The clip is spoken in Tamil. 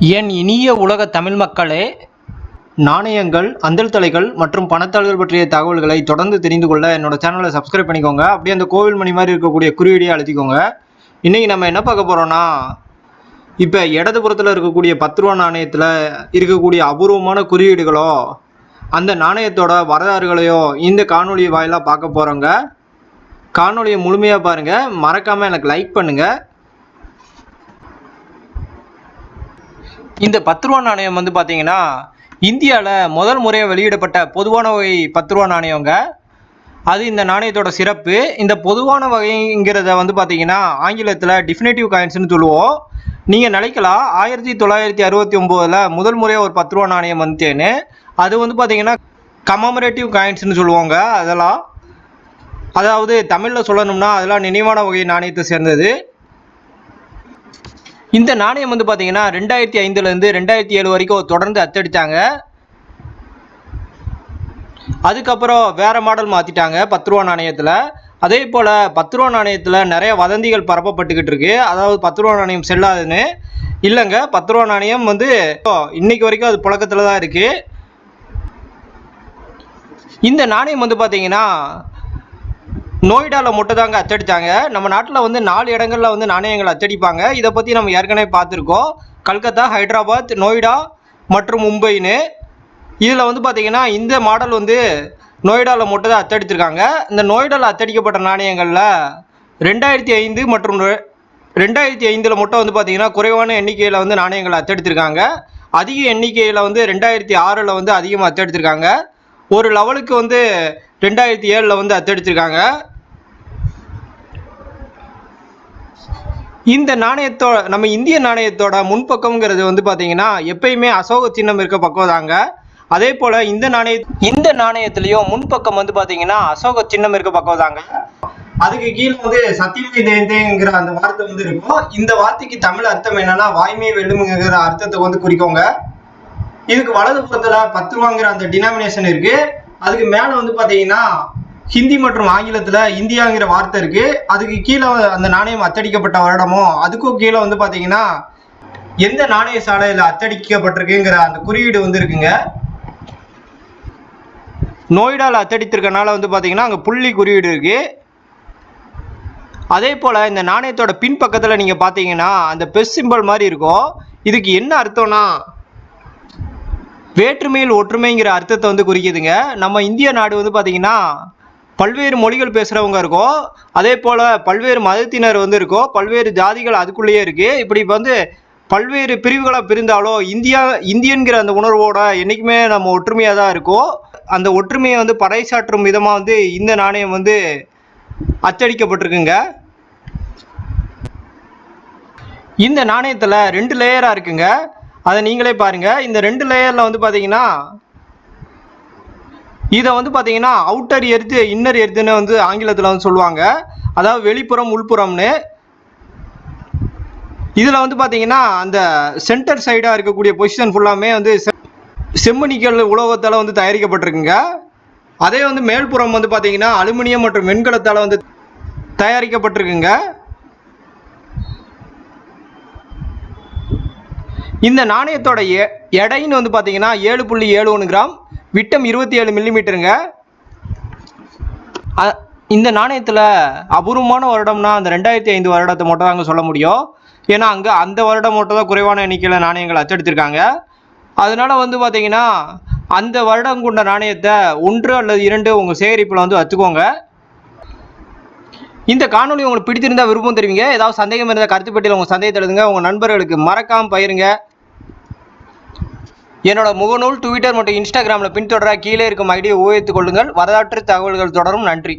என் இனிய உலக தமிழ் மக்களே, நாணயங்கள், அஞ்சல் தலைகள் மற்றும் பணத்தாள்கள் பற்றிய தகவல்களை தொடர்ந்து தெரிந்து கொள்ள என்னோட சேனலை சப்ஸ்கிரைப் பண்ணிக்கோங்க. அப்படியே அந்த கோவில் மணி மாதிரி இருக்கக்கூடிய குறியீடியை அழுத்திக்கோங்க. இன்றைக்கி நம்ம என்ன பார்க்க போகிறோன்னா, இப்போ இடதுபுறத்தில் இருக்கக்கூடிய 10 ரூபா நாணயத்தில் இருக்கக்கூடிய அபூர்வமான குறியீடுகளோ அந்த நாணயத்தோட வரலாறுகளையோ இந்த காணொலி வாயிலாக பார்க்க போகிறோங்க. காணொலியை முழுமையாக பாருங்கள், மறக்காமல் எனக்கு லைக் பண்ணுங்கள். இந்த 10 ரூபா நாணயம் வந்து பார்த்தீங்கன்னா இந்தியாவில் முதல் முறையாக வெளியிடப்பட்ட பொதுவான வகை 10 ரூபா நாணயங்க. அது இந்த நாணயத்தோட சிறப்பு. இந்த பொதுவான வகைங்கிறத வந்து பார்த்தீங்கன்னா ஆங்கிலத்தில் டிஃபினேட்டிவ் காயின்ஸ்னு சொல்லுவோம். நீங்கள் நினைக்கலாம் 1969 முதல் முறையாக ஒரு 10 ரூபா நாணயம் வந்துட்டேன்னு. அது வந்து பார்த்தீங்கன்னா கமமரேட்டிவ் காயின்ஸ்னு சொல்லுவாங்க. அதெல்லாம் அதாவது தமிழில் சொல்லணும்னா அதெல்லாம் நினைவான வகை நாணயத்தை சேர்ந்தது. இந்த நாணயம் வந்து பார்த்தீங்கன்னா 2005லேருந்து 2007 வரைக்கும் தொடர்ந்து அச்சடித்தாங்க. அதுக்கப்புறம் வேறு மாடல் மாற்றிட்டாங்க 10 ரூபா நாணயத்தில். அதே போல் 10 ரூபா நாணயத்தில் நிறைய வதந்திகள் பரப்பப்பட்டுக்கிட்டு இருக்கு. அதாவது 10 ரூபா நாணயம் செல்லாதுன்னு. இல்லைங்க, 10 ரூபா நாணயம் வந்து இன்னைக்கு வரைக்கும் அது புழக்கத்தில் தான் இருக்குது. இந்த நாணயம் வந்து பார்த்தீங்கன்னா நோய்டாவில் மட்டும் தாங்க அச்சடித்தாங்க. நம்ம நாட்டில் வந்து 4 இடங்களில் வந்து நாணயங்கள் அச்சடிப்பாங்க. இதை பற்றி நம்ம ஏற்கனவே பார்த்துருக்கோம். கல்கத்தா, ஹைதராபாத், நோய்டா மற்றும் மும்பைன்னு. இதில் வந்து பார்த்திங்கன்னா இந்த மாடல் வந்து நோய்டாவில் மட்டும் தான் அச்சடிச்சிருக்காங்க. இந்த நோய்டாவில் அச்சடிக்கப்பட்ட நாணயங்களில் 2005 மற்றும் 2005 மட்டும் வந்து பார்த்திங்கன்னா குறைவான எண்ணிக்கையில் வந்து நாணயங்கள் அச்சடிச்சிருக்காங்க. அதிக எண்ணிக்கையில் வந்து 2006 வந்து அதிகமாக அச்சடிச்சிருக்காங்க. ஒரு லெவலுக்கு வந்து 2007 வந்து அச்சடிச்சிருக்காங்க. இந்த நாணயத்தோட நம்ம இந்திய நாணயத்தோட முன்பக்கம்ங்கிறது வந்து பார்த்தீங்கன்னா எப்பயுமே அசோக சின்னம் இருக்க பக்கம் தாங்க. அதே போல் இந்த நாணயத்துலேயும் முன்பக்கம் வந்து பார்த்தீங்கன்னா அசோக சின்னம் இருக்க பக்கம் தாங்க. அதுக்கு கீழே வந்து சத்தியமே ஜெயந்தேங்கிற அந்த வார்த்தை வந்து இருக்கும். இந்த வார்த்தைக்கு தமிழ் அர்த்தம் என்னன்னா வாய்மை வெல்லுங்கிற அர்த்தத்தை வந்து குறிக்கோங்க. இதுக்கு வலது புறத்தில் 10 ரூபாங்கிற அந்த டினாமினேஷன் இருக்கு. அதுக்கு மேலே வந்து பார்த்தீங்கன்னா ஹிந்தி மற்றும் ஆங்கிலத்தில் இந்தியாங்கிற வார்த்தை இருக்கு. அதுக்கு கீழே அந்த நாணயம் அச்சடிக்கப்பட்ட வருடமும் அதுக்கும் கீழே வந்து பார்த்தீங்கன்னா எந்த நாணய சாலையில் அச்சடிக்கப்பட்டிருக்குங்கிற அந்த குறியீடு வந்து இருக்குங்க. நோய்டாவில் அச்சடித்திருக்கனால வந்து பார்த்தீங்கன்னா அங்கே புள்ளி குறியீடு இருக்கு. அதே போல் இந்த நாணயத்தோட பின்பக்கத்தில் நீங்கள் பார்த்தீங்கன்னா அந்த பெஸ் சிம்பிள் மாதிரி இருக்கும். இதுக்கு என்ன அர்த்தம்னா வேற்றுமையில் ஒற்றுமைங்கிற அர்த்தத்தை வந்து குறிக்குதுங்க. நம்ம இந்திய நாடு வந்து பார்த்தீங்கன்னா பல்வேறு மொழிகள் பேசுகிறவங்க இருக்கோம். அதே போல் பல்வேறு மதத்தினர் வந்து இருக்கோம். பல்வேறு ஜாதிகள் அதுக்குள்ளேயே இருக்குது. இப்படி வந்து பல்வேறு பிரிவுகளாக பிரிந்தாலும் இந்தியன்கிற அந்த உணர்வோட என்றைக்குமே நம்ம ஒற்றுமையாக தான் இருக்கோம். அந்த ஒற்றுமையை வந்து பறைசாற்றும் விதமாக வந்து இந்த நாணயம் வந்து அச்சடிக்கப்பட்டிருக்குங்க. இந்த நாணயத்தில் 2 லேயராக இருக்குங்க. அதை நீங்களே பாருங்கள். இந்த 2 லேயரில் வந்து பார்த்தீங்கன்னா இதை வந்து பார்த்தீங்கன்னா அவுட்டர் எர்த்து இன்னர் எர்த்துன்னு வந்து ஆங்கிலத்தில் வந்து சொல்லுவாங்க. அதாவது வெளிப்புறம் உள்புறம்னு. இதில் வந்து பார்த்தீங்கன்னா அந்த சென்டர் சைடாக இருக்கக்கூடிய பொசிஷன் ஃபுல்லாமே வந்து செம்மணிக்கல் உலோகத்தால் வந்து தயாரிக்கப்பட்டிருக்குங்க. அதே வந்து மேல்புறம் வந்து பார்த்தீங்கன்னா அலுமினியம் மற்றும் வெண்கலத்தால் வந்து தயாரிக்கப்பட்டிருக்குங்க. இந்த நாணயத்தோட எடைன்னு வந்து பார்த்தீங்கன்னா 7.71 கிராம், விட்டம் 27 மில்லிமீட்டருங்க. இந்த நாணயத்தில் அபூர்வமான வருடம்னா அந்த 2005 வருடத்தை மட்டும் தாங்க சொல்ல முடியும். ஏன்னா அங்கே அந்த வருடம் மட்டும் தான் குறைவான எண்ணிக்கையில் நாணயங்கள் அச்சடிச்சிருக்காங்க. அதனால வந்து பார்த்தீங்கன்னா அந்த வருடம் கொண்ட நாணயத்தை 1 அல்லது 2 உங்கள் சேகரிப்பில் வந்து வச்சுக்கோங்க. இந்த காணொலி உங்களுக்கு பிடித்திருந்தால் விருப்பம் தெரிவிங்க. ஏதாவது சந்தேகம் இருந்தால் கருத்து பெட்டியில் உங்கள் சந்தேகத்தை எழுதுங்க. உங்கள் நண்பர்களுக்கு மறக்காமல் பகிருங்க. என்னோட முகநூல், ட்விட்டர் மற்றும் இன்ஸ்டாகிராமில் பின்தொடர கீழே இருக்கும் ஐடியை உபயோகித்துக் கொள்ளுங்கள். வரலாற்று தகவல்கள் தொடரும். நன்றி.